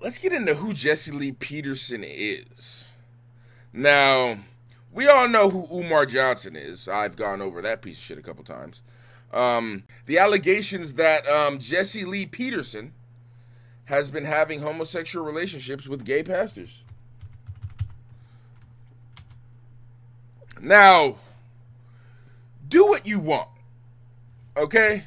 let's get into who Jesse Lee Peterson is. Now, we all know who Umar Johnson is. I've gone over that piece of shit a couple times. The allegations that Jesse Lee Peterson has been having homosexual relationships with gay pastors. Now, do what you want, okay?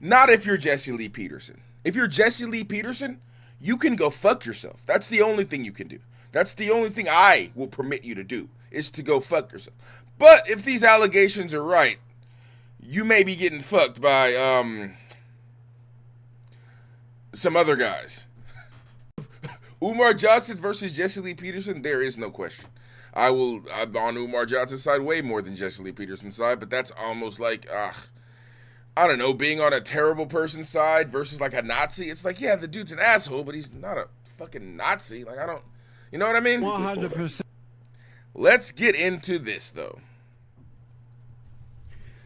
Not if you're Jesse Lee Peterson. If you're Jesse Lee Peterson, you can go fuck yourself. That's the only thing you can do. That's the only thing I will permit you to do, is to go fuck yourself. But if these allegations are right, you may be getting fucked by some other guys. Umar Johnson versus Jesse Lee Peterson, there is no question. I'm on Umar Johnson's side way more than Jesse Lee Peterson's side, but that's almost like, I don't know, being on a terrible person's side versus like a Nazi. It's like, yeah, the dude's an asshole, but he's not a fucking Nazi. Like, you know what I mean? 100%. Let's get into this, though.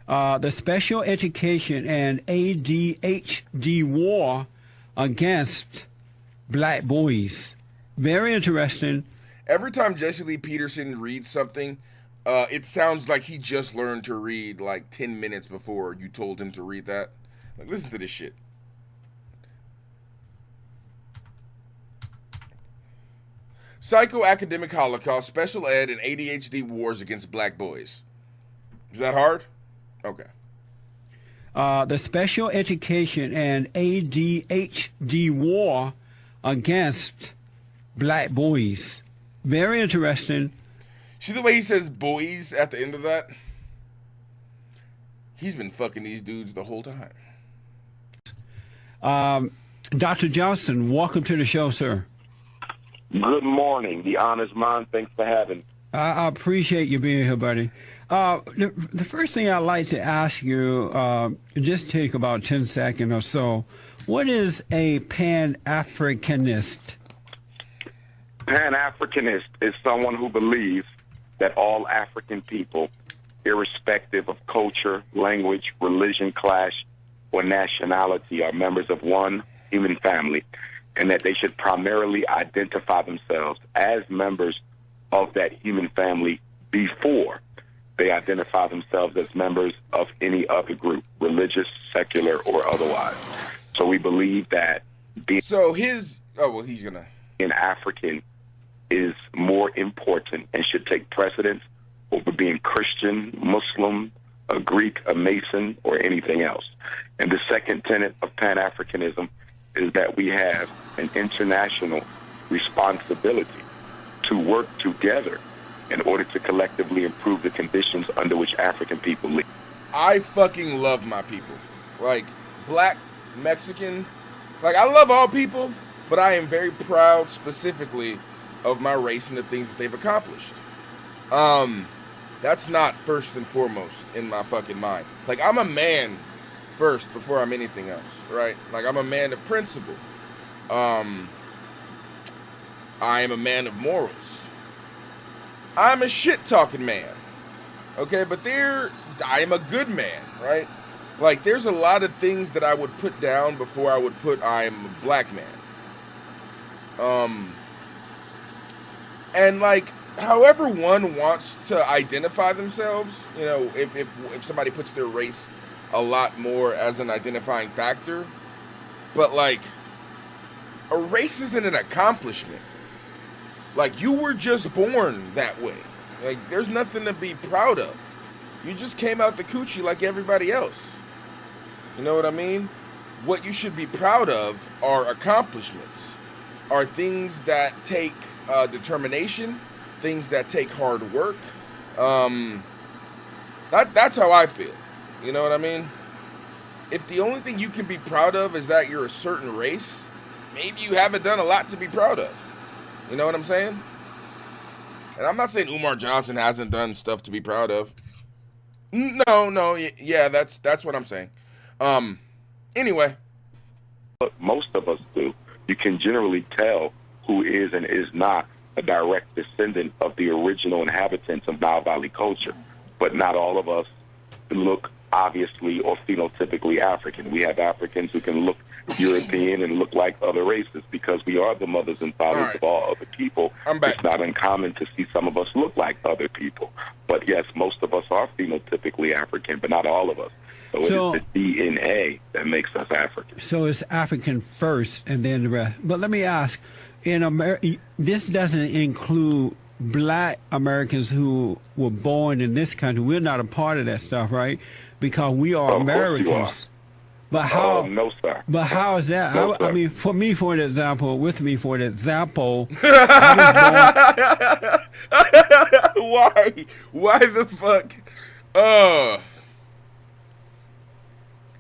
The special education and ADHD war against black boys. Very interesting. Every time Jesse Lee Peterson reads something, it sounds like he just learned to read like 10 minutes before you told him to read that. Like, listen to this shit. Psychoacademic Holocaust, special ed, and ADHD wars against black boys. Is that hard? Okay. The special education and ADHD war against black boys. Very interesting. See the way he says boys at the end of that? He's been fucking these dudes the whole time. Dr. Johnson, welcome to the show, sir. Good morning, the honest man. Thanks for having me. I appreciate you being here, buddy. The first thing I'd like to ask you, just take about 10 seconds or so. What is a Pan-Africanist? Pan-Africanist is someone who believes that all African people, irrespective of culture, language, religion, class, or nationality, are members of one human family, and that they should primarily identify themselves as members of that human family before they identify themselves as members of any other group, religious, secular, or otherwise. So we believe that being African is more important and should take precedence over being Christian, Muslim, a Greek, a Mason, or anything else. And the second tenet of Pan-Africanism is that we have an international responsibility to work together in order to collectively improve the conditions under which African people live. I fucking love my people. Like, black, Mexican. Like, I love all people, but I am very proud specifically of my race and the things that they've accomplished. That's not first and foremost in my fucking mind. Like, I'm a man first before I'm anything else, right? Like, I'm a man of principle. I am a man of morals. I'm a shit-talking man, okay? But I am a good man, right? Like, there's a lot of things that I would put down before I would put I am a black man. And, like, however one wants to identify themselves, you know, if somebody puts their race a lot more as an identifying factor, but, like, a race isn't an accomplishment. Like, you were just born that way. Like, there's nothing to be proud of. You just came out the coochie like everybody else. You know what I mean? What you should be proud of are accomplishments, are things that take determination, things that take hard work. That's how I feel. You know what I mean? If the only thing you can be proud of is that you're a certain race, maybe you haven't done a lot to be proud of. You know what I'm saying? And I'm not saying Umar Johnson hasn't done stuff to be proud of. No, yeah, that's what I'm saying. Anyway. But most of us do. You can generally tell who is and is not a direct descendant of the original inhabitants of Nile Valley culture. But not all of us look obviously or phenotypically African. We have Africans who can look European and look like other races because we are the mothers and fathers of all other people. I'm back. It's not uncommon to see some of us look like other people. But yes, most of us are phenotypically African, but not all of us. So it is the DNA that makes us African. So it's African first and then the rest. But let me ask, in America, this doesn't include Black Americans who were born in this country. We're not a part of that stuff, right? Because we are Americans. But how? No, sir. But how is that? No, I mean, for me, for an example, why? Why the fuck?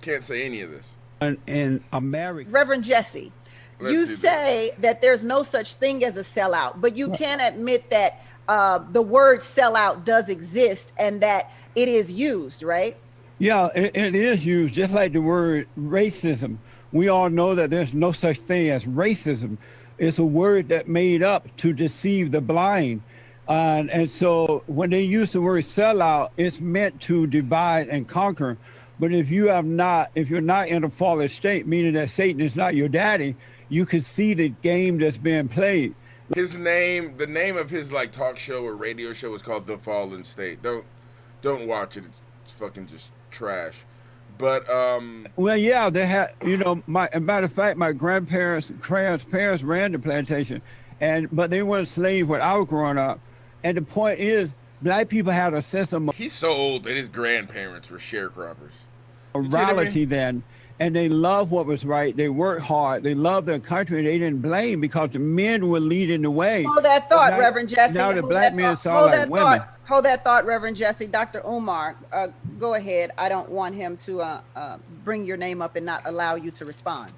Can't say any of this. In America, Reverend Jesse, you say that there's no such thing as a sellout, but you can admit that the word sellout does exist and that it is used, right? Yeah, it is used, just like the word racism. We all know that there's no such thing as racism. It's a word that made up to deceive the blind. And so when they use the word sellout, it's meant to divide and conquer. But if you're not in a fallen state, meaning that Satan is not your daddy, you can see the game that's being played. The name of his like talk show or radio show is called The Fallen State. Don't watch it. It's fucking just trash. But well, yeah, they had, matter of fact, my grandparents' parents ran the plantation, but they weren't slaves when I was growing up. And the point is, Black people had a sense of he's so old that his grandparents were sharecroppers. Morality then, and they loved what was right. They worked hard. They loved their country, and they didn't blame because the men were leading the way. Hold that thought, Reverend Jesse. Now the Black men saw like women. Hold that thought, Reverend Jesse. Dr. Umar, go ahead. I don't want him to bring your name up and not allow you to respond.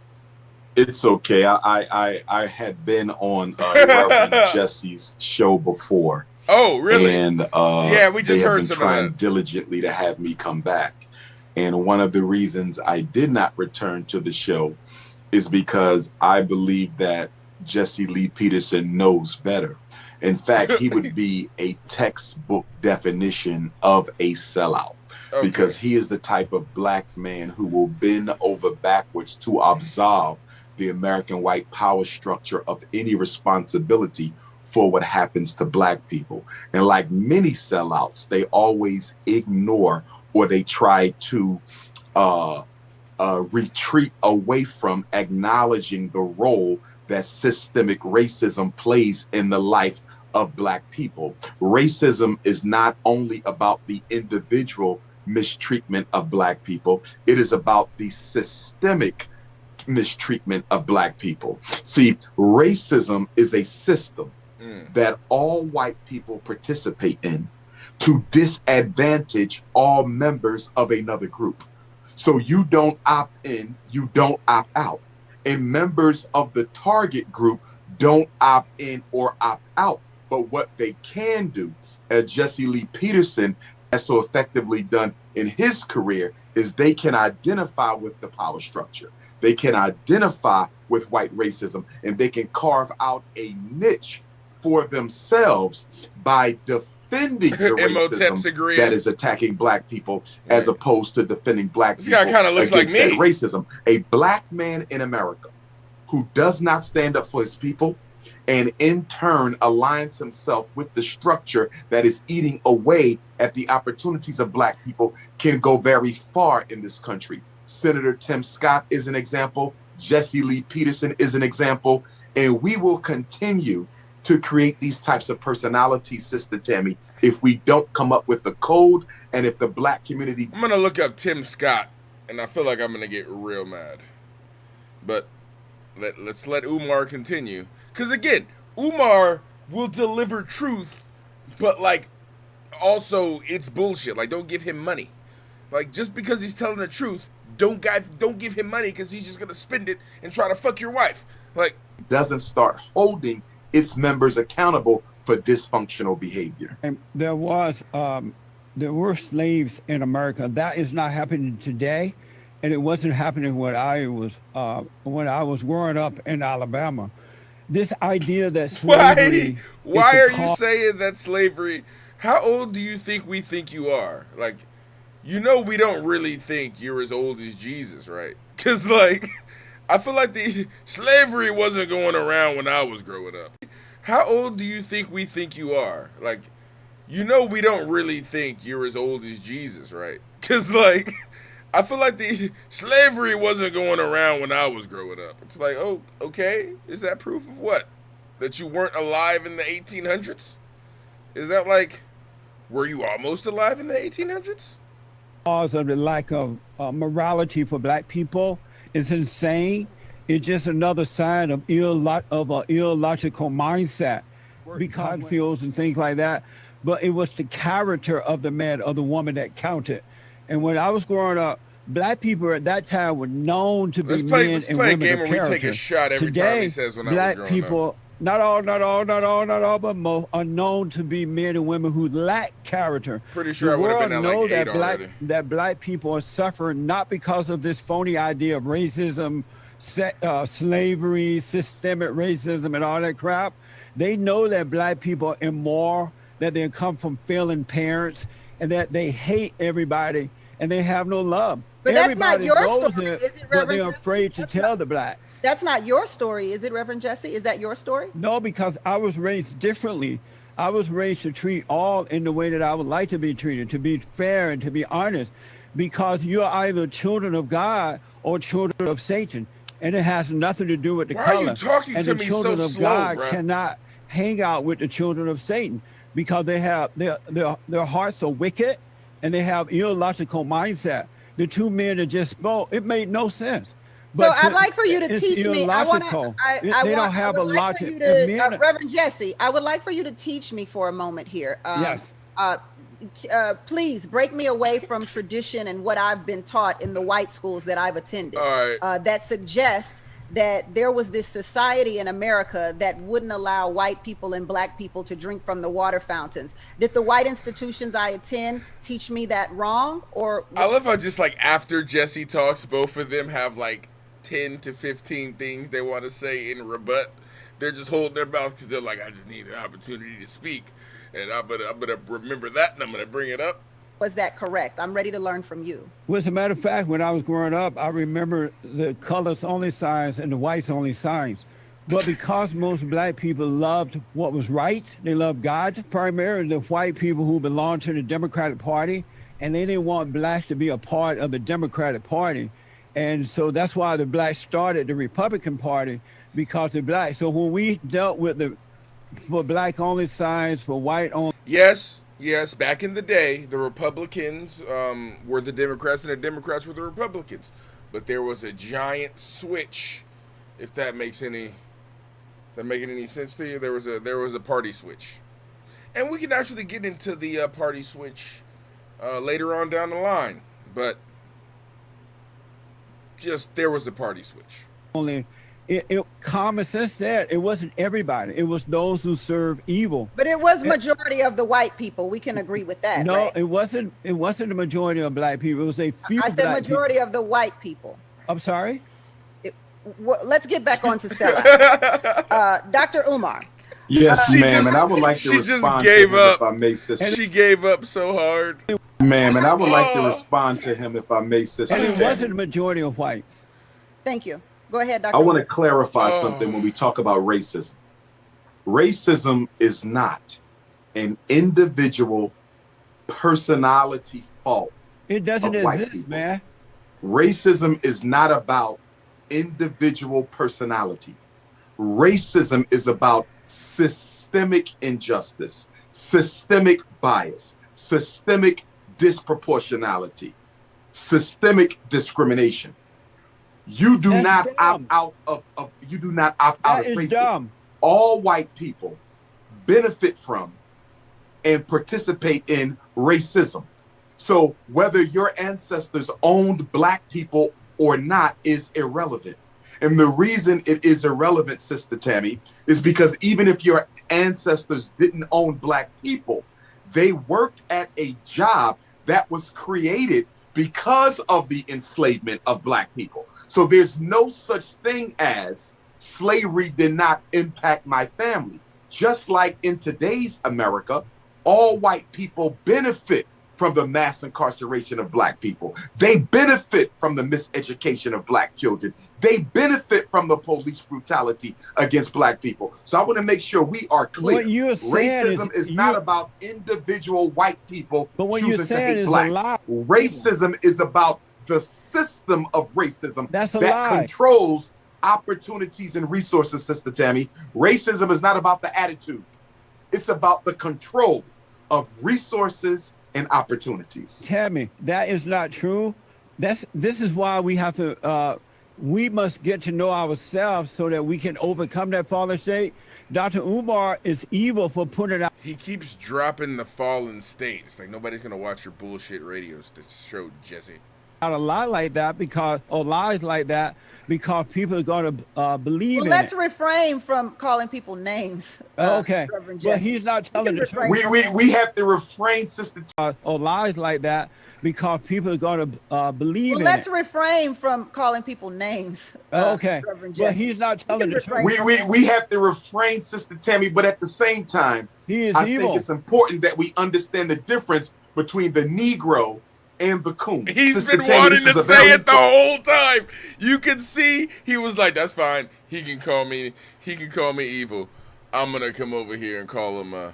It's okay. I had been on Reverend Jesse's show before. Oh, really? And yeah, we just heard some trying of that. diligently to have me come back. And one of the reasons I did not return to the show is because I believe that Jesse Lee Peterson knows better. In fact, he would be a textbook definition of a sellout. Okay. Because he is the type of Black man who will bend over backwards to absolve the American white power structure of any responsibility for what happens to Black people. And like many sellouts, they always ignore or they try to retreat away from acknowledging the role that systemic racism plays in the life of Black people. Racism is not only about the individual mistreatment of Black people, it is about the systemic mistreatment of Black people. See, racism is a system that all white people participate in to disadvantage all members of another group. So you don't opt in, you don't opt out. And members of the target group don't opt in or opt out. But what they can do, as Jesse Lee Peterson has so effectively done in his career, is they can identify with the power structure. They can identify with white racism, and they can carve out a niche for themselves by defending the racism that is attacking Black people, as opposed to defending Black people against that racism. A Black man in America who does not stand up for his people and in turn aligns himself with the structure that is eating away at the opportunities of Black people can go very far in this country. Senator Tim Scott is an example. Jesse Lee Peterson is an example. And we will continue to create these types of personalities, Sister Tammy, if we don't come up with the code and if the Black community... I'm going to look up Tim Scott, and I feel like I'm going to get real mad. But let's let Umar continue. Because again, Umar will deliver truth, but like also it's bullshit. Like, don't give him money. Like, just because he's telling the truth, don't give him money because he's just going to spend it and try to fuck your wife. Like, doesn't start holding its members accountable for dysfunctional behavior. And there were slaves in America. That is not happening today, and it wasn't happening when I was growing up in Alabama. This idea that slavery... Why are you saying that slavery... How old do you think we think you are? Like, You know we don't really think you're as old as Jesus, right? Because, like, I feel like the slavery wasn't going around when I was growing up. How old do you think you are? Like, you know we don't really think you're as old as Jesus, right? Because, like, I feel like the slavery wasn't going around when I was growing up. It's like, oh, okay. Is that proof of what? That you weren't alive in the 1800s? Is that like, were you almost alive in the 1800s? Cause of the lack of morality for black people is insane. It's just another sign of an illogical mindset, because feels and things like that. But it was the character of the man or the woman that counted. And when I was growing up, black people at that time were known to be men and women of character. We take a shot every time he says when I was growing up. Black people, not all, but most are known to be men and women who lack character. Pretty sure I would have been at like 8 already. That black people are suffering not because of this phony idea of racism, slavery, systemic racism, and all that crap. They know that black people are immoral, that they come from failing parents, and that they hate everybody, and they have no love. But everybody that's not your story, it, is it, but Reverend? they're afraid to tell the blacks. That's not your story, is it, Reverend Jesse? Is that your story? No, because I was raised differently. I was raised to treat all in the way that I would like to be treated, to be fair and to be honest, because you're either children of God or children of Satan, and it has nothing to do with the color. Why are you talking and to the me children so of slow, God bro? cannot hang out with the children of Satan because they have their hearts are wicked and they have illogical mindset. The two men that just spoke, it made no sense. But so I'd like for you to teach me. Illogical. They don't have a logic. Reverend Jesse, I would like for you to teach me for a moment here. Yes. Please break me away from tradition and what I've been taught in the white schools that I've attended. All right. That suggest that there was this society in America that wouldn't allow white people and black people to drink from the water fountains. Did the white institutions I attend teach me that wrong? Or I love how just like after Jesse talks, both of them have like 10 to 15 things they want to say in rebut. They're just holding their mouth because they're like, I just need an opportunity to speak. And I'm gonna remember that and I'm gonna bring it up. Was that correct? I'm ready to learn from you. Well, as a matter of fact, when I was growing up, I remember the colors only signs and the whites only signs. But because most black people loved what was right, they loved God, primarily the white people who belonged to the Democratic Party, and they didn't want blacks to be a part of the Democratic Party. And so that's why the blacks started the Republican Party, because the blacks. So when we dealt with for black only signs, for white only. Yes, back in the day, the Republicans were the Democrats and the Democrats were the Republicans. But there was a giant switch, if that makes any sense to you. There was a party switch. And we can actually get into the party switch later on down the line. But just there was a party switch. Only common sense said it wasn't everybody. It was those who serve evil. But it was majority of the white people. We can agree with that. No, right? It wasn't the majority of black people. It was a few. I said majority of the white people. I'm sorry. Let's get back on to sellout. Dr. Umar. Yes, ma'am, and I would like to respond to him if I may, sister. She gave up so hard. Ma'am, and I would like to respond to him if I may, sister. And it wasn't the majority of whites. Thank you. Go ahead, Dr. I want to clarify something when we talk about racism. Racism is not an individual personality fault. It doesn't exist, man. Racism is not about individual personality. Racism is about systemic injustice, systemic bias, systemic disproportionality, systemic discrimination. You do not opt out of racism. Dumb. All white people benefit from and participate in racism. So whether your ancestors owned black people or not is irrelevant. And the reason it is irrelevant, Sister Tammy, is because even if your ancestors didn't own black people, they worked at a job that was created because of the enslavement of black people. So there's no such thing as slavery did not impact my family. Just like in today's America, all white people benefit from the mass incarceration of Black people. They benefit from the miseducation of Black children. They benefit from the police brutality against Black people. So I want to make sure we are clear. What you're saying Racism is not about individual white people but what you're choosing to saying hate is Blacks. a lie. Racism is about the system of racism That's a that lie. controls opportunities and resources, Sister Tammy. Racism is not about the attitude. It's about the control of resources and opportunities. Tammy, that is not true. This is why we have to we must get to know ourselves so that we can overcome that fallen state. Dr. Umar is evil for putting out. He keeps dropping the fallen state. It's like nobody's gonna watch your bullshit radios to show Jesse. A lie like that or lies like that because people are going to believe in Let's it. refrain from calling people names. Okay, Reverend but Jesse. he's not telling the truth. We have to refrain, Sister Or lies like that because people are going to believe in Let's it. refrain from calling people names. Okay, Reverend but Jesse. he's not telling the truth. We have to refrain, Sister Tammy, but at the same time, He is I evil. think it's important that we understand the difference between the Negro and the coon. He's Sister been Tammy, wanting this to is a say very it the whole time. You can see he was like, "That's fine. He can call me evil. I'm gonna come over here and call him."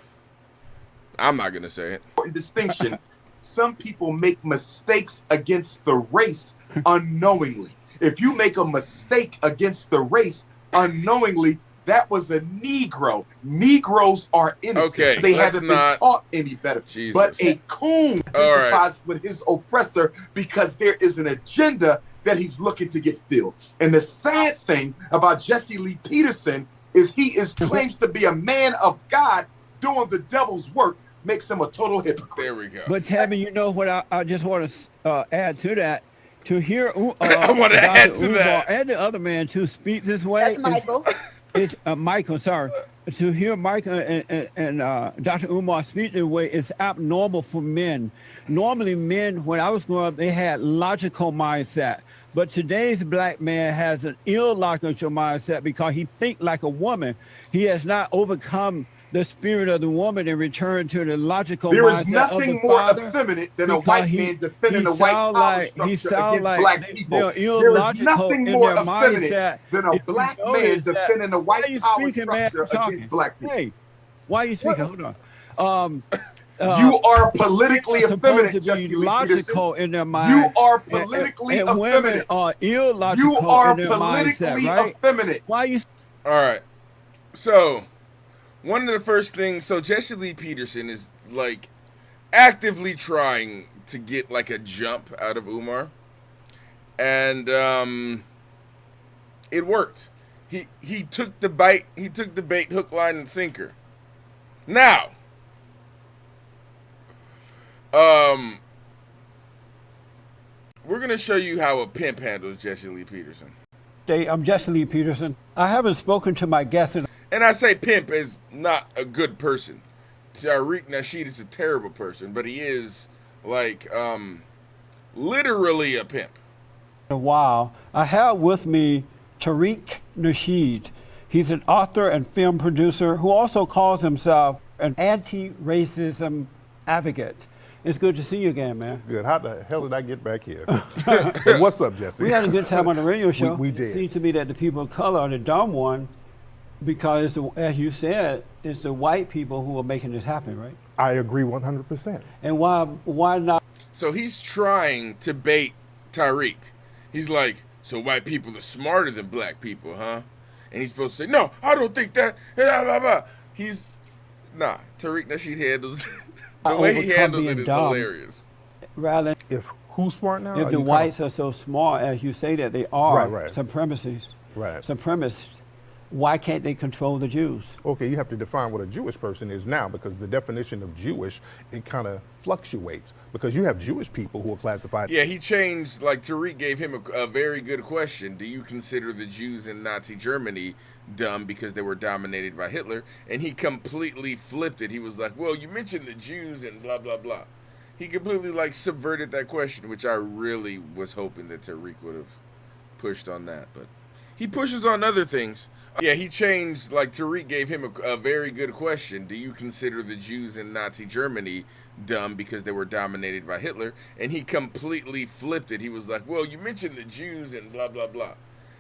I'm not gonna say it. important distinction. Some people make mistakes against the race unknowingly. If you make a mistake against the race unknowingly, that was a Negro. Negroes are innocent. Okay, They let's haven't not- been taught any better. Jesus. But a coon All right. identifies with his oppressor because there is an agenda that he's looking to get filled. And the sad thing about Jesse Lee Peterson is he claims to be a man of God doing the devil's work, makes him a total hypocrite. There we go. But Tammy, you know what? I just want to add to that. To hear I want to Dr. add to Umar that. and the other man to speak this way. That's Michael. It's Michael, sorry. To hear Michael and Dr. Umar speak this way is abnormal for men. Normally, men, when I was growing up, they had logical mindset. But today's black man has an illogical mindset because he thinks like a woman. He has not overcome the spirit of the woman and returned to the logical There mindset is nothing of the more father. effeminate than a Because white man defending a white sound power like- he structure sound against like Black they- people. they're There is illogical nothing in more their effeminate mindset. than a If you black man notice that- defending a Why white are you power speaking, man? structure Talking. against Black people. Hey, why are you speaking? Hold on. You are politically supposed effeminate, to Jesse be Lee logical Peterson. in their mind. You are politically and women effeminate. are illogical You are in their mindset, politically right? effeminate. Why are you? All right. So, one of the first things, so Jesse Lee Peterson is like actively trying to get like a jump out of Umar. And it worked. He took the bait, hook, line, and sinker. Now, we're gonna show you how a pimp handles Jesse Lee Peterson. I'm Jesse Lee Peterson. I haven't spoken to my guests in And I say pimp is not a good person. Tariq Nasheed is a terrible person, but he is like literally a pimp. a while. I have with me Tariq Nasheed. He's an author and film producer who also calls himself an anti-racism advocate. It's good to see you again, man. Good. How the hell did I get back here? And what's up, Jesse? We had a good time on the radio show. We did. It seems to me that the people of color are the dumb one because, as you said, it's the white people who are making this happen, right? I agree 100%. And why not? So he's trying to bait Tariq. He's like, so white people are smarter than black people, huh? And he's supposed to say, no, I don't think that. Blah, blah, blah. Tariq Nasheed handles the way he overcome handles being it is dumb. hilarious. Rather, If who's smart now? if Are the you whites are so smart as you say that they are, Right. supremacists, Right. supremacists, why can't they control the Jews? Okay, you have to define what a Jewish person is now, because the definition of Jewish, it kind of fluctuates, because you have Jewish people who are classified. Yeah, he changed, like Tariq gave him a very good question. Do you consider the Jews in Nazi Germany dumb because they were dominated by Hitler? And he completely flipped it. He was like, well, you mentioned the Jews and blah, blah, blah. He completely like subverted that question, which I really was hoping that Tariq would have pushed on that. But He pushes on other things. Yeah, he changed, like Tariq gave him a very good question. Do you consider the Jews in Nazi Germany dumb because they were dominated by Hitler? And he completely flipped it. He was like, well, you mentioned the Jews and blah, blah, blah.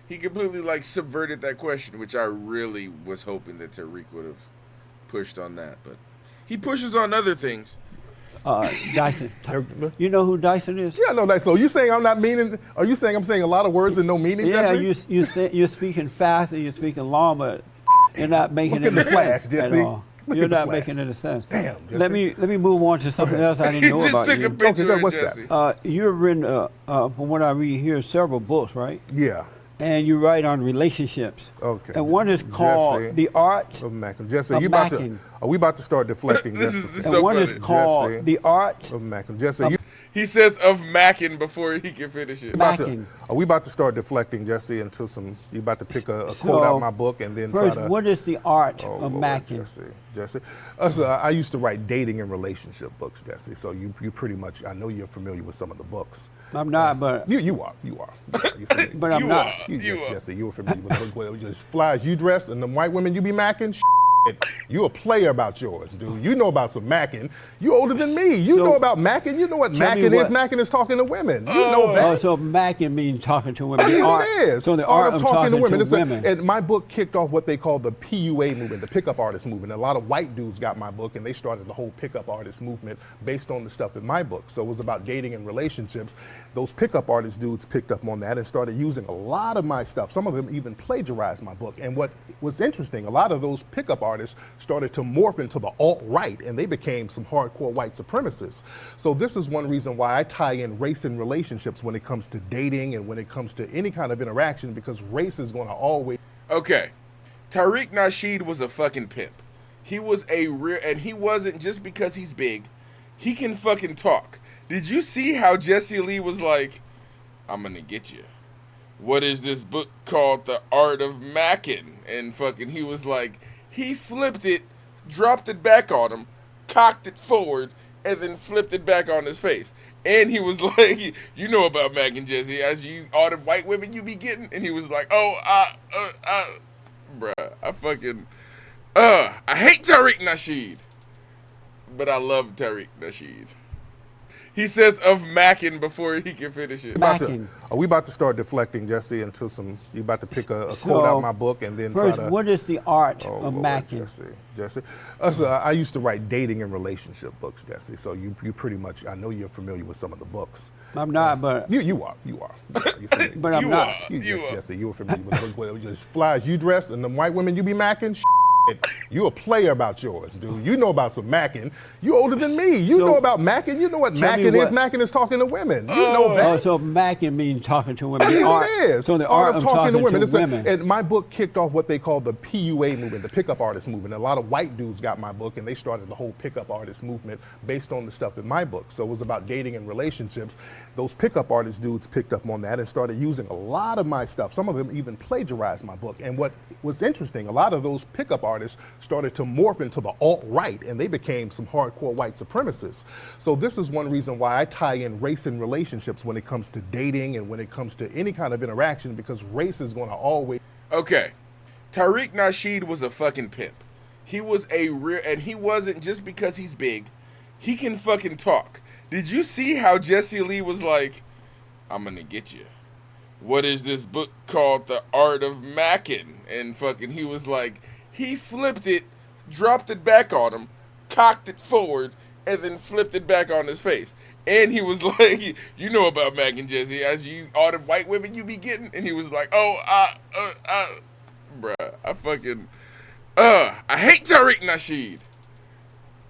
He completely, like, subverted that question, which I really was hoping that Tariq would have pushed on that. But he pushes on other things. Dyson. You know who Dyson is? Yeah, I know Dyson. So you saying I'm not meaning? Are you saying I'm saying a lot of words and no meaning? Yeah, Jesse? you're speaking fast and you're speaking long, but you're not making Look any at the flash, sense Jesse. at all. Look You're at the not flash. making any sense. Damn, Jesse. Let me move on to something else I didn't know Just about took you. a picture of what's Jesse. that? You've written, from what I read here, several books, right? Yeah. And you write on relationships. Okay. And one is called Jesse. The Art Of Mackin. Jesse, of you about to? Mackin. Are we about to start deflecting? This Jesse? is And so one funny. is called Jesse. The Art Of Mackin. Jesse, He says of Mackin before he can finish it. Mackin. are we about to start deflecting, Jesse, into some? You about to pick a So, quote out of my book and then First, try to? what is The Art Oh, of Lord, Mackin? Jesse. So I used to write dating and relationship books, Jesse. So you pretty much, I know you're familiar with some of the books. I'm not, but You are. You're familiar. but I'm You not. are. You, You are. Jesse, you were familiar with the book where just flies you dressed and the white women you be macking. You a player about yours, dude. You know about some macking. You older than me. You So, know about macking. You know what tell me macking is. what- Macking is talking to women. You know that. Oh, so Mackin means talking to women. That's The what art, it is. So the art of talking to women. And my book kicked off what they call the PUA movement, the pickup artist movement. A lot of white dudes got my book, and they started the whole pickup artist movement based on the stuff in my book. So it was about dating and relationships. Those pickup artist dudes picked up on that and started using a lot of my stuff. Some of them even plagiarized my book. And what was interesting, a lot of those pickup artists started to morph into the alt-right, and they became some hardcore white supremacists. So this is one reason why I tie in race and relationships when it comes to dating and when it comes to any kind of interaction, because race is going to always. Okay, Tariq Nasheed was a fucking pimp. He was a real, and he wasn't just because he's big. He can fucking talk. Did you see how Jesse Lee was like, I'm gonna get you. What is this book called? The Art of Mackin? And fucking he was like, he flipped it, dropped it back on him, cocked it forward, and then flipped it back on his face. And he was like, you know about Mackin, Jesse, as you, all the white women you be getting. And he was like, bruh, I fucking, I hate Tariq Nasheed, but I love Tariq Nasheed. He says of Mackin before he can finish it. Mackin. Are we about to start deflecting, Jesse, into some? You about to pick a So, quote out of my book and then First, try to? what is The Art Oh, of Lord, Mackin? Jesse. So I used to write dating and relationship books, Jesse. So you pretty much, I know you're familiar with some of the books. I'm not, but You are. You're familiar. but I'm You not. are. Jesse, you were familiar with the book where just flies you dressed and the white women you be macking. You a player about yours, dude. You know about some macking. You older than me. You So, know about macking. You know what tell me macking is. what- Macking is talking to women. You know that. Oh, so Mackin means talking to women. That's The what art, it is. So the art of talking to women. And my book kicked off what they call the PUA movement, the pickup artist movement. A lot of white dudes got my book, and they started the whole pickup artist movement based on the stuff in my book. So it was about dating and relationships. Those pickup artist dudes picked up on that and started using a lot of my stuff. Some of them even plagiarized my book. And what was interesting, a lot of those pickup artists started to morph into the alt-right, and they became some hardcore white supremacists. So this is one reason why I tie in race and relationships when it comes to dating and when it comes to any kind of interaction, because race is going to always. Okay, Tariq Nasheed was a fucking pimp. He was a real, and he wasn't just because he's big. He can fucking talk. Did you see how Jesse Lee was like, I'm gonna get you. What is this book called? The Art of Mackin? And fucking he was like, he flipped it, dropped it back on him, cocked it forward, and then flipped it back on his face. And he was like, you know about Mackin, Jesse, as you, all the white women you be getting. And he was like, bruh, I fucking, I hate Tariq Nasheed,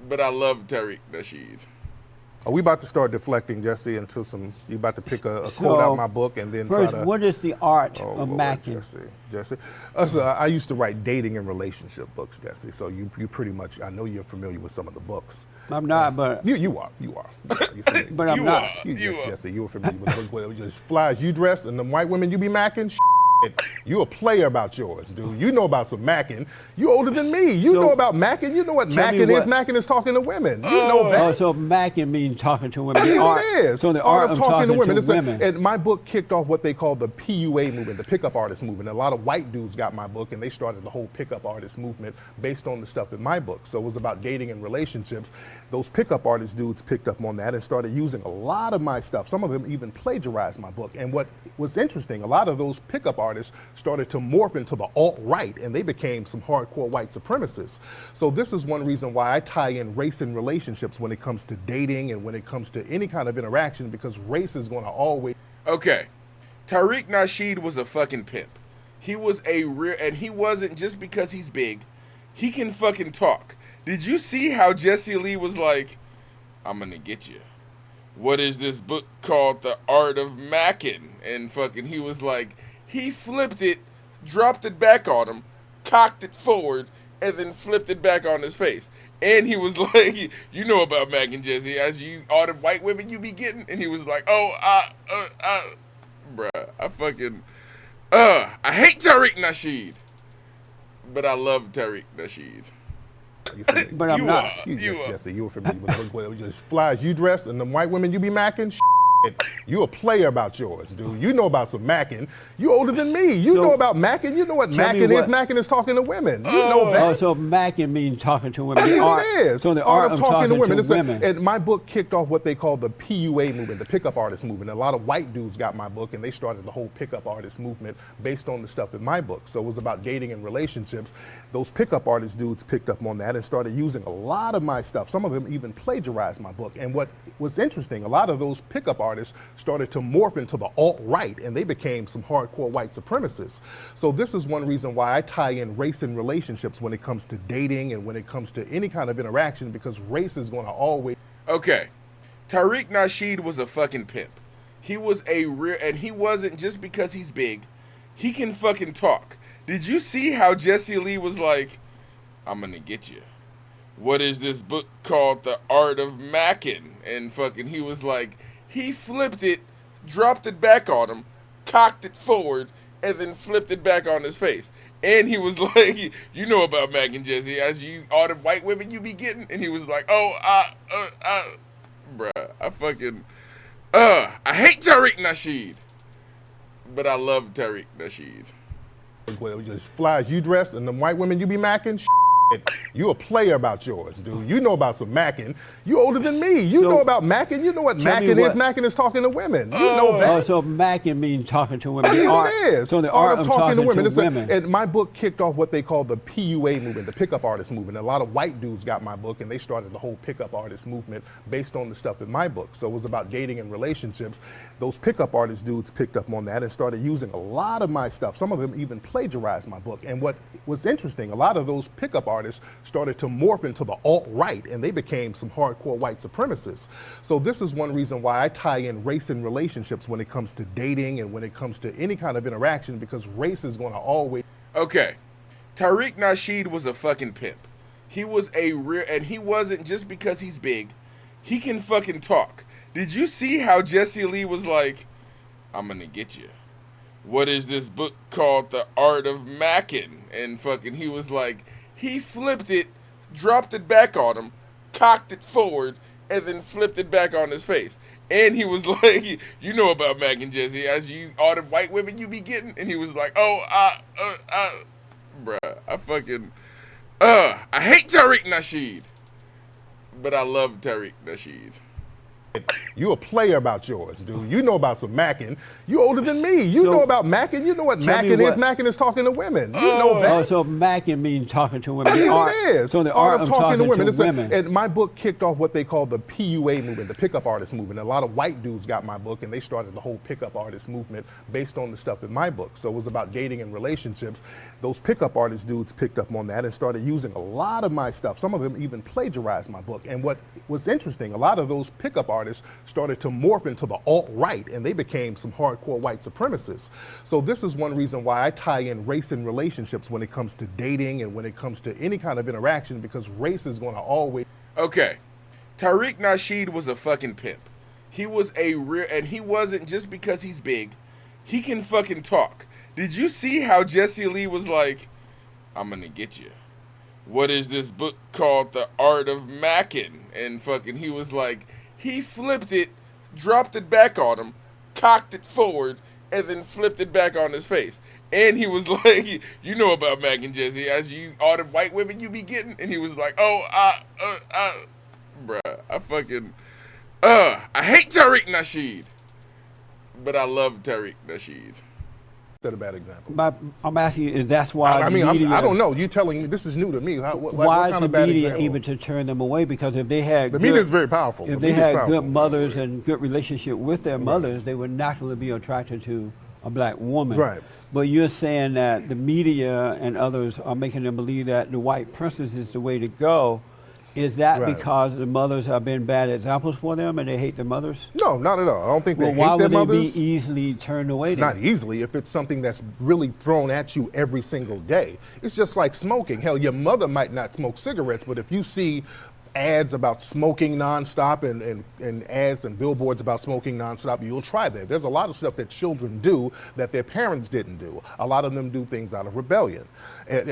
but I love Tariq Nasheed. Are we about to start deflecting, Jesse, into some? You about to pick a So, quote out of my book and then First, try to. what is The Art Oh, of Lord, Mackin? Jesse. So I used to write dating and relationship books, Jesse. So you pretty much, I know you're familiar with some of the books. I'm not, but You are. Familiar. but I'm You not. are. You are. Jesse, you were familiar with the book where just flies you dressed and the white women you be macking. You a player about yours, dude. You know about some macking. You older than me. You So, know about macking. You know what tell me macking is. what- Macking is talking to women. You know that. Oh, so macking means talking to women. That's The what art- it is. So the art of talking to women. women. And my book kicked off what they call the PUA movement, the pickup artist movement. A lot of white dudes got my book, and they started the whole pickup artist movement based on the stuff in my book. So it was about dating and relationships. Those pickup artist dudes picked up on that and started using a lot of my stuff. Some of them even plagiarized my book. And what was interesting, a lot of those pickup artists started to morph into the alt-right, and they became some hardcore white supremacists. So this is one reason why I tie in race and relationships when it comes to dating and when it comes to any kind of interaction, because race is going to always... Okay, Tariq Nasheed was a fucking pimp. He was a real, and he wasn't just because he's big. He can fucking talk. Did you see how Jesse Lee was like, I'm gonna get you. What is this book called? The Art of Mackin'? And fucking he was like, he flipped it, dropped it back on him, cocked it forward, and then flipped it back on his face. And he was like, you know about Mackin', Jesse, as you, all the white women you be getting. And he was like, bruh, I hate Tariq Nasheed, but I love Tariq Nasheed. But I'm not. Jesse, you were familiar with just flies you dress and the white women you be macking. You a player about yours, dude. You know about some macking. You older than me. You So, know about macking. You know what tell me macking is. what- Macking is talking to women. You know that. Oh, so macking means talking to women. That's The what art- it is. So the art of talking to women. And my book kicked off what they call the PUA movement, the pickup artist movement. A lot of white dudes got my book, and they started the whole pickup artist movement based on the stuff in my book. So it was about dating and relationships. Those pickup artist dudes picked up on that and started using a lot of my stuff. Some of them even plagiarized my book. And what was interesting, a lot of those pickup artists started to morph into the alt-right, and they became some hardcore white supremacists. So this is one reason why I tie in race and relationships when it comes to dating and when it comes to any kind of interaction, because race is going to always... Okay, Tariq Nasheed was a fucking pimp. He was a real, and he wasn't just because he's big. He can fucking talk. Did you see how Jesse Lee was like, I'm gonna get you. What is this book called? The Art of Mackin'? And fucking he was like, he flipped it, dropped it back on him, cocked it forward, and then flipped it back on his face. And he was like, you know about Mackin', Jesse, as you, all the white women you be getting. And he was like, bruh, I hate Tariq Nasheed, but I love Tariq Nasheed. Just flies you dress and the white women you be macking. You a player about yours, dude. You know about some macking. You older than me. You So, know about macking. You know what tell me macking is. what- Macking is talking to women. You know that. Oh, so macking means talking to women. That's The what art- it is. So the art of talking to women. And my book kicked off what they call the PUA movement, the pickup artist movement. A lot of white dudes got my book, and they started the whole pickup artist movement based on the stuff in my book. So it was about dating and relationships. Those pickup artist dudes picked up on that and started using a lot of my stuff. Some of them even plagiarized my book. And what was interesting, a lot of those pickup artists started to morph into the alt-right, and they became some hardcore white supremacists. So this is one reason why I tie in race and relationships when it comes to dating and when it comes to any kind of interaction, because race is going to always... Okay, Tariq Nasheed was a fucking pimp. He was a real, and he wasn't just because he's big. He can fucking talk. Did you see how Jesse Lee was like, I'm gonna get you. What is this book called? The Art of Mackin'? And fucking he was like, he flipped it, dropped it back on him, cocked it forward, and then flipped it back on his face. And he was like, you know about Mackin', Jesse, as you, all the white women you be getting. And he was like, bruh, I hate Tariq Nasheed, but I love Tariq Nasheed. You a player about yours, dude. You know about some macking. You older than me. You So, know about macking. You know what tell me macking is. what- Macking is talking to women. You know that. Oh, so macking means talking to women. That's The what art- it is. So the art of talking to women. And my book kicked off what they call the PUA movement, the pickup artist movement. A lot of white dudes got my book, and they started the whole pickup artist movement based on the stuff in my book. So it was about dating and relationships. Those pickup artist dudes picked up on that and started using a lot of my stuff. Some of them even plagiarized my book. And what was interesting, a lot of those pickup artists started to morph into the alt-right, and they became some hardcore white supremacists. So this is one reason why I tie in race and relationships when it comes to dating and when it comes to any kind of interaction, because race is going to always... Okay, Tariq Nasheed was a fucking pimp. He was a real, and he wasn't just because he's big. He can fucking talk. Did you see how Jesse Lee was like, I'm gonna get you. What is this book called? The Art of Mackin'? And fucking he was like, he flipped it, dropped it back on him, cocked it forward, and then flipped it back on his face. And he was like, you know about Mackin', Jesse, as you, all the white women you be getting. And he was like, bruh, I fucking, I hate Tariq Nasheed, but I love Tariq Nasheed. That's a bad example. But I'm asking you, is that's why I mean, the media, I don't know. You telling me this is new to me. What why kind is of the bad media example? able to turn them away? Because if they had The media is very powerful. If The they media is had powerful. good mothers and good relationship with their mothers, they would naturally be attracted to a black woman. Right. But you're saying that the media and others are making them believe that the white princess is the way to go. Is that Right. because the mothers have been bad examples for them and they hate their mothers? No, not at all. I don't think they Well, why hate their would they mothers. be easily turned away? Not easily if it's something that's really thrown at you every single day. It's just like smoking. Hell, your mother might not smoke cigarettes, but if you see ads about smoking nonstop and ads and billboards about smoking nonstop, you'll try that. There's a lot of stuff that children do that their parents didn't do. A lot of them do things out of rebellion.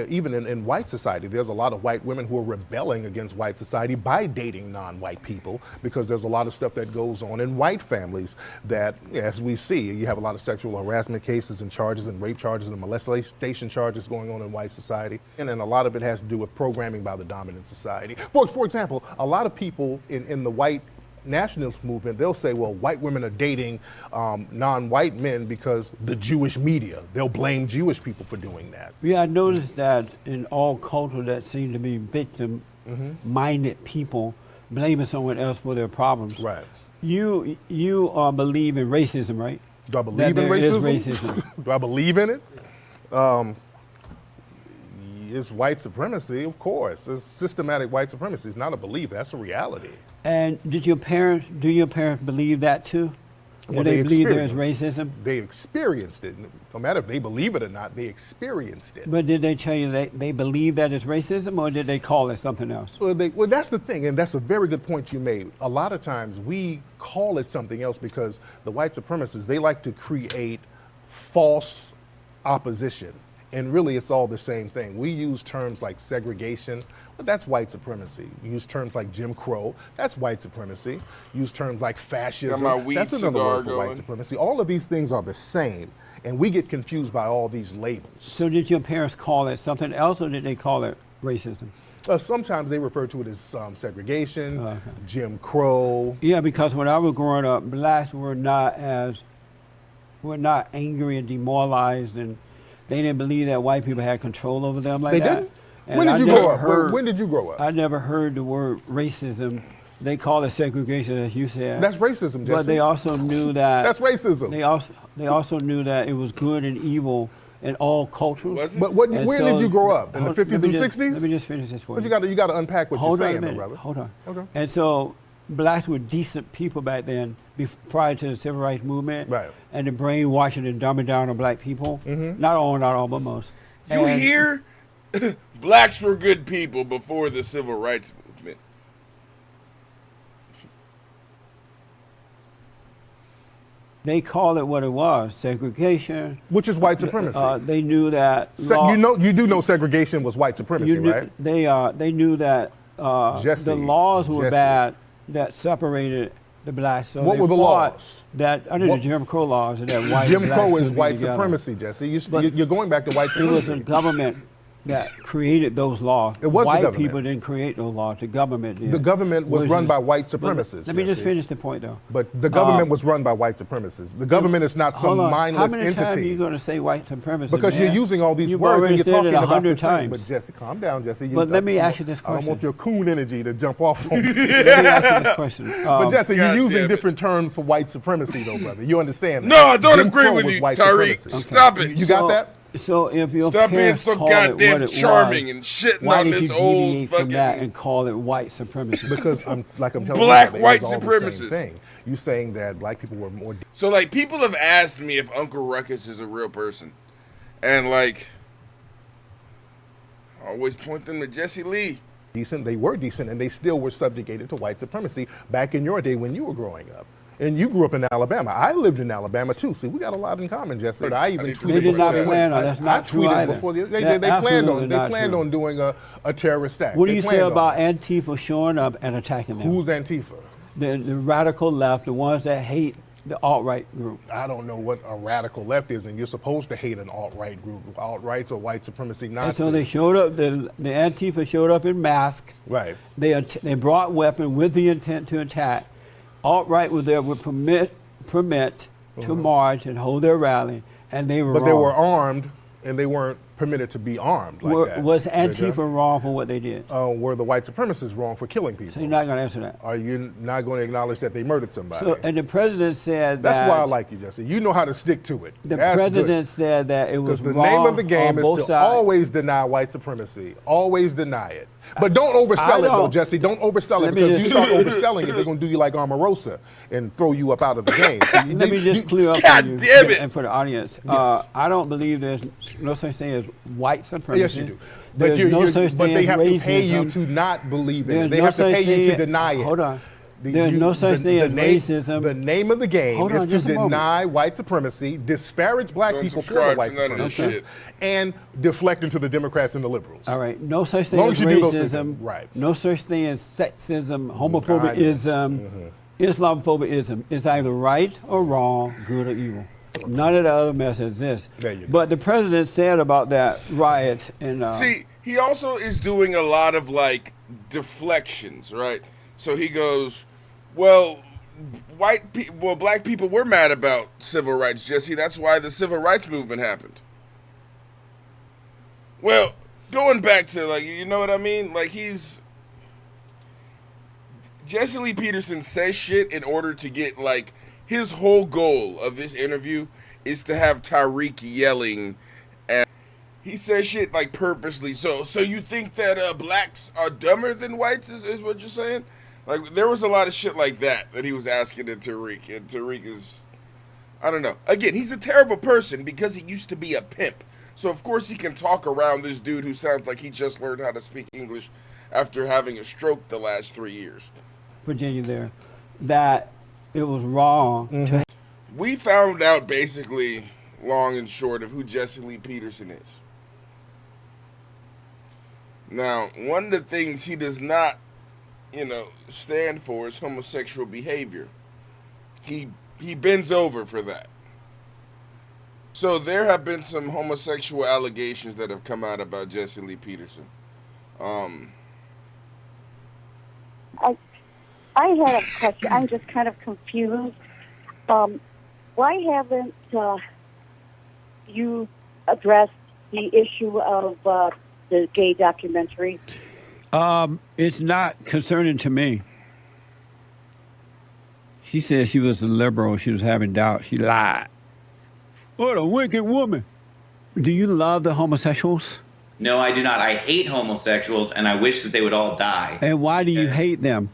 Even in white society, there's a lot of white women who are rebelling against white society by dating non-white people, because there's a lot of stuff that goes on in white families that, as we see, you have a lot of sexual harassment cases and charges and rape charges and molestation charges going on in white society. And then a lot of it has to do with programming by the dominant society. For example, a lot of people in the white nationalist movement, they'll say, well, white women are dating non-white men because the Jewish media. They'll blame Jewish people for doing that. Yeah, I noticed that in all cultures that seem to be victim-minded people blaming someone else for their problems. Right. You believe in racism, right? Do I believe That in there is racism? racism. Do I believe in it? It's white supremacy, of course. It's systematic white supremacy. It's not a belief. That's a reality. And do your parents believe that too? Do Well, they believe there is experienced- racism? They experienced it. No matter if they believe it or not, they experienced it. But did they tell you that they believe that it's racism, or did they call it something else? Well, that's the thing, and that's a very good point you made. A lot of times we call it something else because the white supremacists, they like to create false opposition. And really, it's all the same thing. We use terms like segregation, but that's white supremacy. We use terms like Jim Crow, that's white supremacy. Use terms like fascism, Got my weed that's another cigar word for going. white supremacy. All of these things are the same, and we get confused by all these labels. So did your parents call it something else, or did they call it racism? Sometimes they refer to it as segregation, Okay. Jim Crow. Yeah, because when I was growing up, blacks were not angry and demoralized, and they didn't believe that white people had control over them like They that. didn't? And When I did you never grow up? heard- When did you grow up? I never heard the word racism. They call it segregation, as you said. That's racism, Jesse. But they also knew that That's racism. They also knew that it was good and evil in all cultures. Was it? But And where so- did you grow up? In the hold- 50s let me and just- 60s? Let me just finish this for But you. you got to unpack what Hold you're on a saying, though, minute. brother. Hold on. Okay. And so blacks were decent people back then, prior to the civil rights movement. Right. And the brainwashing and dumbing down of black people. Mm-hmm. Not all, but most. You And hear? Blacks were good people before the civil rights movement. They called it what it was, segregation. Which is white supremacy. They knew that. You do know segregation was white supremacy, You knew, right? they knew that Jesse, the laws were Jesse. bad that separated the blacks. So What they were the fought laws? That under What- the Jim Crow laws, and that white Jim and black Crow is couldn't be white together. supremacy, Jesse. But You're going back to white It was the supremacy. government that created those laws. It was the white government. people didn't create those laws. The government did. The government was Which run is- by white but supremacists. Let me just Jesse. finish the point, though. But the government was run by white supremacists. The government is not some Hold on. mindless How many times are entity. you going to say white supremacy? Because man? you're using all these You've words and already you're said talking it about the 100 same. times. But Jesse, calm down, Jesse. But let me ask you this I don't question. want your coon energy to jump off on me. Let me ask you this question. But Jesse, you're God using damn it. different terms for white supremacy, though, brother. You understand that? No, I don't Jim agree Crow with was you, white Tariq. supremacy. Stop it. You got that? So if your Stop being parents so called it goddamn what it charming was, and shitting why on did this you old deviate from that fucking and call it white supremacy? Because I'm telling Black you, white it was all the supremacists. same thing. You saying that black people were more So, like, people have asked me if Uncle Ruckus is a real person. And, like, I always point them to Jesse Lee. decent. They were decent, and they still were subjugated to white supremacy back in your day when you were growing up. And you grew up in Alabama. I lived in Alabama too. See, we got a lot in common, Jesse. I even tweeted. They did not before- plan on. That's not I true tweeted either. before they That's planned absolutely on. not They planned true. on doing a terrorist act. What do They you say planned on about it. Antifa showing up and attacking them? Who's Antifa? The radical left, the ones that hate the alt-right group. I don't know what a radical left is, and you're supposed to hate an alt-right group. Alt-rights or white supremacy Nazis. And so they showed up. The Antifa showed up in masks. Right. They brought weapons with the intent to attack. Alt-right was there with permit to march and hold their rally, and they were But wrong. they were armed, and they weren't permitted to be armed like that. Was Did ya? Antifa wrong for what they did? Were the white supremacists wrong for killing people? So you're not going to answer that. Are you not going to acknowledge that they murdered somebody? So, and the president said That's that. why I like you, Jesse. You know how to stick to it. The That's president said that it was because the wrong name of the game on is both to sides. always deny white supremacy. Always deny it. But don't oversell it, though, don't. Jesse. Don't oversell it, Let me because you just- start overselling it, they're going to do you like Omarosa and throw you up out of the game. So Let me just clear up God for you damn it. and for the audience. Yes. I don't believe there's no such thing as white supremacy. Yes, you do. But, There's no such but thing they as have to pay you racism. to not believe in There's it. They no have to such pay you to thing- deny it. Hold on. There's no such thing as racism. The name of the game Hold on, is to just a moment. deny white supremacy, disparage black Don't people for the subscribe white to none of this supremacists, shit. and deflect into the Democrats and the liberals. All right. No such thing Long as as you do those things, racism. right. No such thing as sexism, homophobism, Islamophobism. It's either right or wrong, good or evil. None of the other mess exists. There you go. But the president said about that riot in See, he also is doing a lot of like deflections, right? So he goes, well, black people were mad about civil rights, Jesse. That's why the civil rights movement happened. Well, going back to, like, you know what I mean? Like, Jesse Lee Peterson says shit in order to get, like, his whole goal of this interview is to have Tariq yelling. And he says shit, like, purposely. So you think that blacks are dumber than whites is what you're saying? Like, there was a lot of shit like that he was asking to Tariq. And Tariq is, I don't know. Again, he's a terrible person because he used to be a pimp. So, of course, he can talk around this dude who sounds like he just learned how to speak English after having a stroke the last 3 years. Virginia there, that it was wrong to We found out basically, long and short, of who Jesse Lee Peterson is. Now, one of the things he does not, stand for is homosexual behavior. He bends over for that. So there have been some homosexual allegations that have come out about Jesse Lee Peterson. I had a question. I'm just kind of confused. Why haven't you addressed the issue of the gay documentary? it's not concerning to me. She said she was a liberal. She was having doubts. She lied. What a wicked woman. Do you love the homosexuals? No, I do not. I hate homosexuals, and I wish that they would all die. And why do you hate them?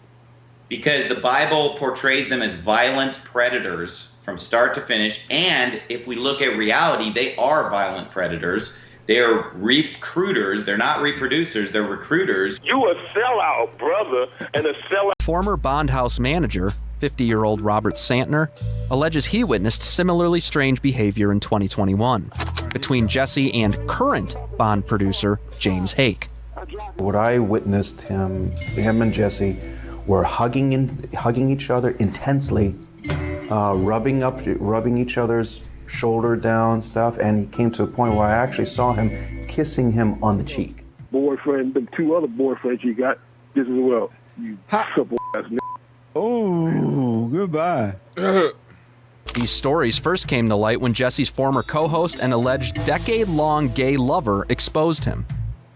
Because the Bible portrays them as violent predators from start to finish. And if we look at reality, they are violent predators. They're recruiters. They're not reproducers. They're recruiters. You a sellout, brother, and a sellout. Former Bond House manager, 50-year-old Robert Santner, alleges he witnessed similarly strange behavior in 2021 between Jesse and current Bond producer James Hake. What I witnessed, him and Jesse were hugging each other intensely, rubbing each other's shoulder down stuff, and he came to a point where I actually saw him kissing him on the cheek. Boyfriend, the two other boyfriends you got, this as well. You couple ass nigga. Oh, goodbye. These stories first came to light when Jesse's former co-host and alleged decade-long gay lover exposed him.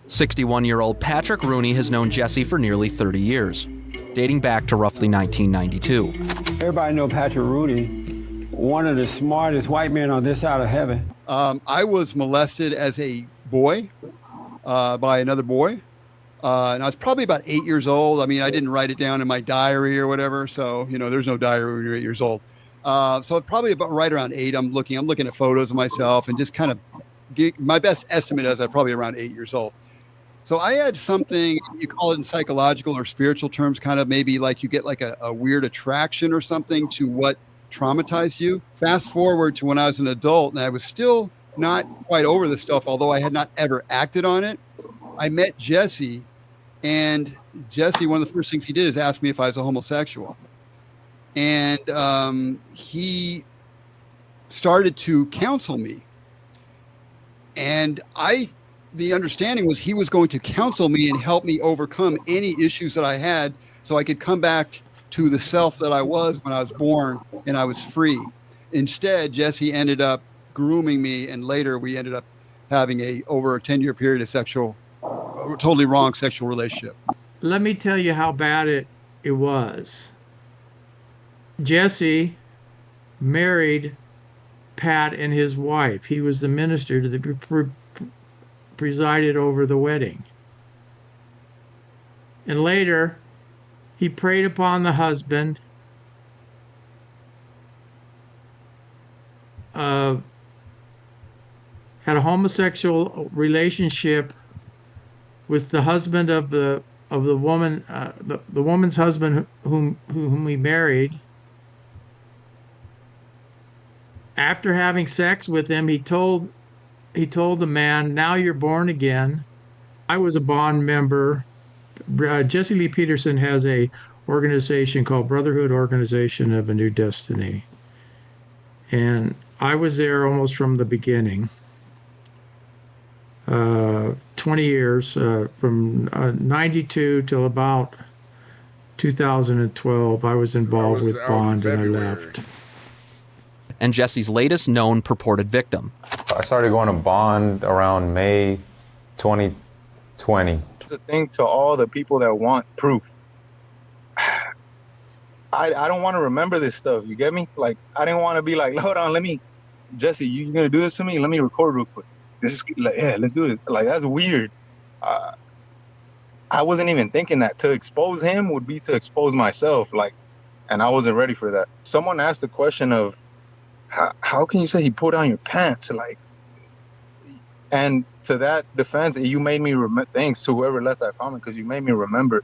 61-year-old Patrick Rooney has known Jesse for nearly 30 years, dating back to roughly 1992. Everybody know Patrick Rooney, one of the smartest white men on this side of heaven. I was molested as a boy by another boy. And I was probably about 8 years old. I mean, I didn't write it down in my diary or whatever. So, there's no diary when you're 8 years old. So probably about right around 8, I'm looking at photos of myself and just kind of my best estimate is I'm probably around 8 years old. So I had something, you call it in psychological or spiritual terms, kind of maybe like you get like a weird attraction or something to what traumatized you. Fast forward to when I was an adult and I was still not quite over this stuff, although I had not ever acted on it. I met Jesse, and Jesse, one of the first things he did is ask me if I was a homosexual. And he started to counsel me. And the understanding was he was going to counsel me and help me overcome any issues that I had so I could come back to the self that I was when I was born and I was free. Instead, Jesse ended up grooming me, and later we ended up having over a 10-year period of totally wrong sexual relationship. Let me tell you how bad it was. Jesse married Pat and his wife. He was the minister that presided over the wedding. And later, he preyed upon the husband, had a homosexual relationship with the husband of the woman, the woman's husband whom he married. After having sex with him, he told the man, "Now you're born again." I was a bond member. Jesse Lee Peterson has a organization called Brotherhood Organization of a New Destiny, and I was there almost from the beginning. 20 years, from 92 till about 2012, I was involved with Bond, and I left. And Jesse's latest known purported victim. I started going to Bond around May 2020. It's a thing to all the people that want proof. I don't want to remember this stuff. You get me? Like, I didn't want to be like, hold on, Jesse, you gonna do this to me? Let me record real quick. This is like, yeah, let's do it. Like, that's weird. I wasn't even thinking that to expose him would be to expose myself. Like, and I wasn't ready for that. Someone asked the question of, how can you say he pulled down your pants? Like, and to that defense, you made me remember. Thanks to whoever left that comment, because you made me remember.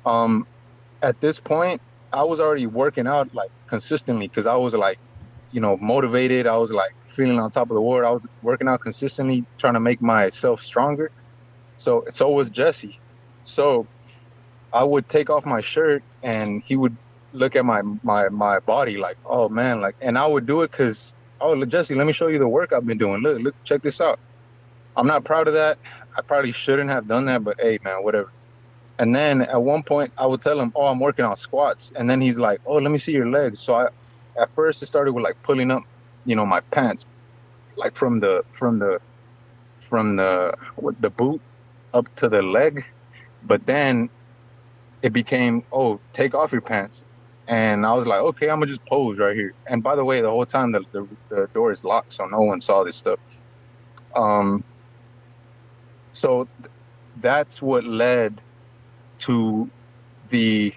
At this point, I was already working out like consistently because I was like, motivated. I was like feeling on top of the world. I was working out consistently, trying to make myself stronger. So was Jesse. So I would take off my shirt and he would look at my body like, oh man, like, and I would do it because, oh, Jesse, let me show you the work I've been doing. Look, check this out. I'm not proud of that. I probably shouldn't have done that, but hey, man, whatever. And then at one point I would tell him, oh, I'm working on squats. And then he's like, oh, let me see your legs. So at first it started with like pulling up, my pants, like from the boot up to the leg. But then it became, oh, take off your pants. And I was like, okay, I'm gonna just pose right here. And by the way, the whole time the door is locked, so no one saw this stuff. So that's what led to the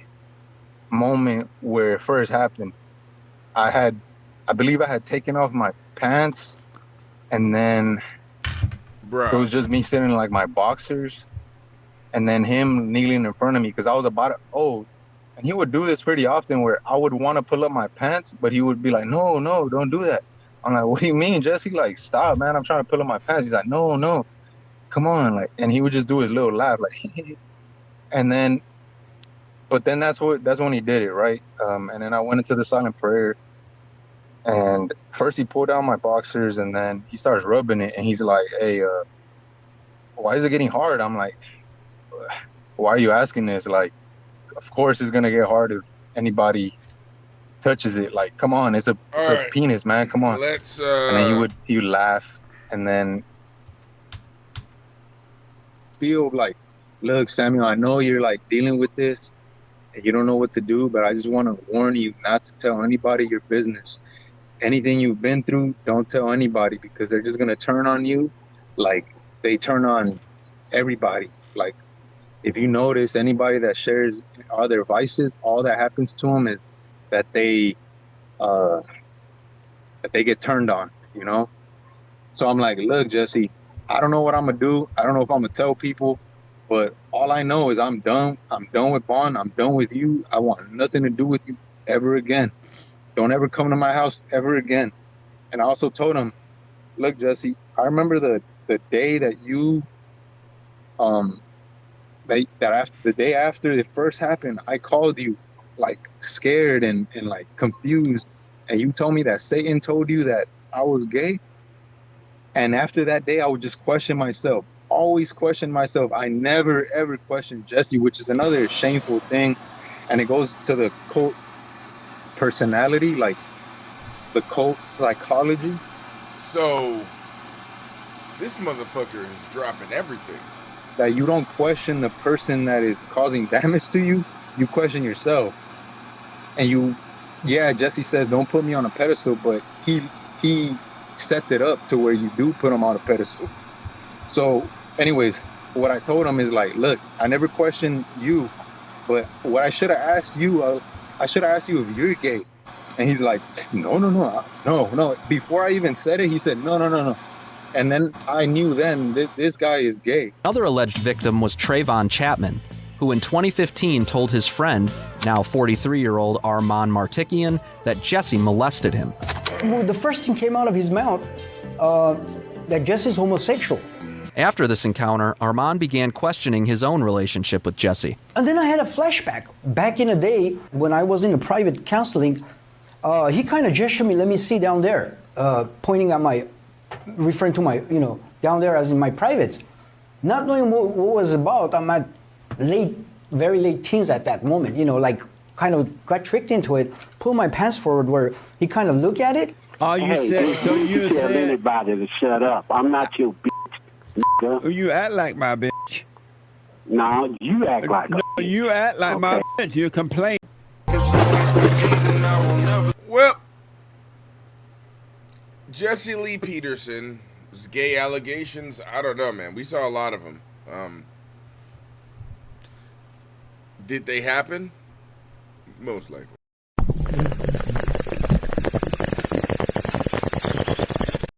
moment where it first happened. I believe I had taken off my pants, and then it was just me sitting in like my boxers, and then him kneeling in front of me because I was about to, and he would do this pretty often where I would want to pull up my pants, but he would be like, no, don't do that. I'm like, what do you mean, Jesse? Like, stop, man. I'm trying to pull up my pants. He's like, no, come on. Like, and he would just do his little laugh, like, and then, but then that's when he did it, right? And then I went into the silent prayer, and first he pulled down my boxers, and then he starts rubbing it, and he's like, hey, why is it getting hard? I'm like, why are you asking this? Like, of course it's gonna get hard if anybody touches it. Like, come on, it's a penis, man. Come on. Let's and then he would laugh, and then feel like, look, Samuel, I know you're like dealing with this and you don't know what to do, but I just want to warn you not to tell anybody your business. Anything you've been through, don't tell anybody, because they're just gonna turn on you like they turn on everybody. Like, if you notice, anybody that shares all their vices, all that happens to them is that they get turned on, So I'm like, look, Jesse, I don't know what I'm gonna do. I don't know if I'm gonna tell people, but all I know is I'm done. I'm done with Bond. I'm done with you. I want nothing to do with you ever again. Don't ever come to my house ever again. And I also told him, look, Jesse, I remember the day that you that after the day after it first happened, I called you like scared and like confused, and you told me that Satan told you that I was gay. And after that day, I would just question myself, always question myself. I never ever questioned Jesse, which is another shameful thing, and it goes to the cult personality, like the cult psychology. So this motherfucker is dropping everything. That you don't question the person that is causing damage to you, you question yourself. And Jesse says, don't put me on a pedestal, but he sets it up to where you do put him on a pedestal. So anyways, what I told him is like, look, I never questioned you, but what I should have asked you, I should have asked you if you're gay. And he's like, no. Before I even said it, he said, no. And then I knew then this guy is gay. Another alleged victim was Trayvon Chapman, who in 2015 told his friend, now 43-year-old Armand Martikian, that Jesse molested him. Well, the first thing came out of his mouth that Jesse's homosexual. After this encounter, Armand began questioning his own relationship with Jesse. And then I had a flashback. Back in the day, when I was in a private counseling, he kind of gestured me, let me see down there, pointing at referring to my, down there as in my privates. Not knowing what was about, I'm at very late teens at that moment, like kind of got tricked into it, pulled my pants forward where he kind of looked at it. Oh, you tell anybody to shut up. I'm not your bitch, nigga. You act like my bitch. No, you act like no, you act like my bitch. You complain. Well, Jesse Lee Peterson, gay allegations. I don't know, man. We saw a lot of them. Did they happen? Most likely.